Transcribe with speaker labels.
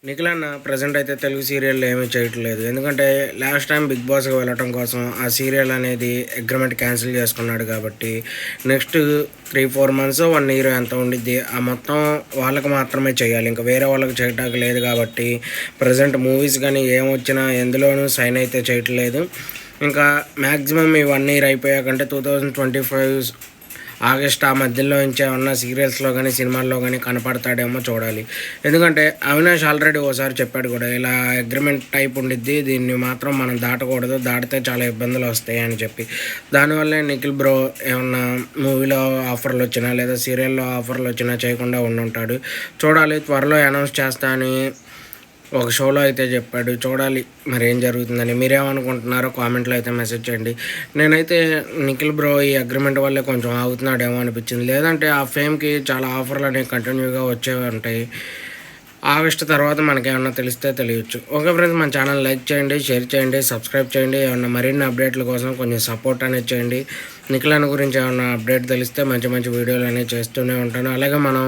Speaker 1: నిఖిల్ అన్న ప్రజెంట్ అయితే తెలుగు సీరియల్ ఏమీ చేయట్లేదు. ఎందుకంటే లాస్ట్ టైం బిగ్ బాస్కి వెళ్ళటం కోసం ఆ సీరియల్ అనేది అగ్రిమెంట్ క్యాన్సిల్ చేసుకున్నాడు కాబట్టి నెక్స్ట్ 3-4 మంత్స్ 1 ఇయర్ ఎంత ఉండిద్ది ఆ మొత్తం వాళ్ళకి మాత్రమే చేయాలి. ఇంకా వేరే వాళ్ళకి చేయటానికి లేదు కాబట్టి ప్రజెంట్ మూవీస్ కానీ ఏమొచ్చినా ఎందులోనూ సైన్ అయితే చేయట్లేదు. ఇంకా మ్యాక్సిమం ఈ 1 ఇయర్ అయిపోయాకంటే 2025 ఆగస్ట్ ఆ మధ్యలో నుంచి ఏమన్నా సీరియల్స్లో కానీ సినిమాల్లో కానీ కనపడతాడేమో చూడాలి. ఎందుకంటే అవినాష్ ఆల్రెడీ ఓసారి చెప్పాడు కూడా, ఇలా అగ్రిమెంట్ టైప్ ఉండిద్ది, దీన్ని మాత్రం మనం దాటకూడదు, దాటితే చాలా ఇబ్బందులు వస్తాయి అని చెప్పి. దానివల్లే నిఖిల్ బ్రో ఏమన్నా మూవీలో ఆఫర్లు వచ్చినా లేదా సీరియల్లో ఆఫర్లు వచ్చినా చేయకుండా ఉండుంటాడు. చూడాలి, త్వరలో అనౌన్స్ చేస్తా అని ఒక షోలో అయితే చెప్పాడు. చూడాలి మరి ఏం జరుగుతుందని. మీరేమనుకుంటున్నారో కామెంట్లో అయితే మెసేజ్ చేయండి. నేనైతే నిఖిల్ బ్రో ఈ అగ్రిమెంట్ వల్లే కొంచెం ఆగుతున్నాడేమో అనిపించింది. లేదంటే ఆ ఫేమ్కి చాలా ఆఫర్లు అనేవి కంటిన్యూగా వచ్చేవి ఉంటాయి. ఆగస్టు తర్వాత మనకేమన్నా తెలిస్తే తెలియచ్చు. ఓకే ఫ్రెండ్స్, మన ఛానల్ లైక్ చేయండి, షేర్ చేయండి, సబ్స్క్రైబ్ చేయండి. ఏమన్నా మరిన్ని అప్డేట్ల కోసం కొంచెం సపోర్ట్ అనేది చేయండి. నిఖిల్ అన్న గురించి ఏమన్నా అప్డేట్ తెలిస్తే మంచి మంచి వీడియోలు అనేవి చేస్తూనే ఉంటాను. అలాగే మనం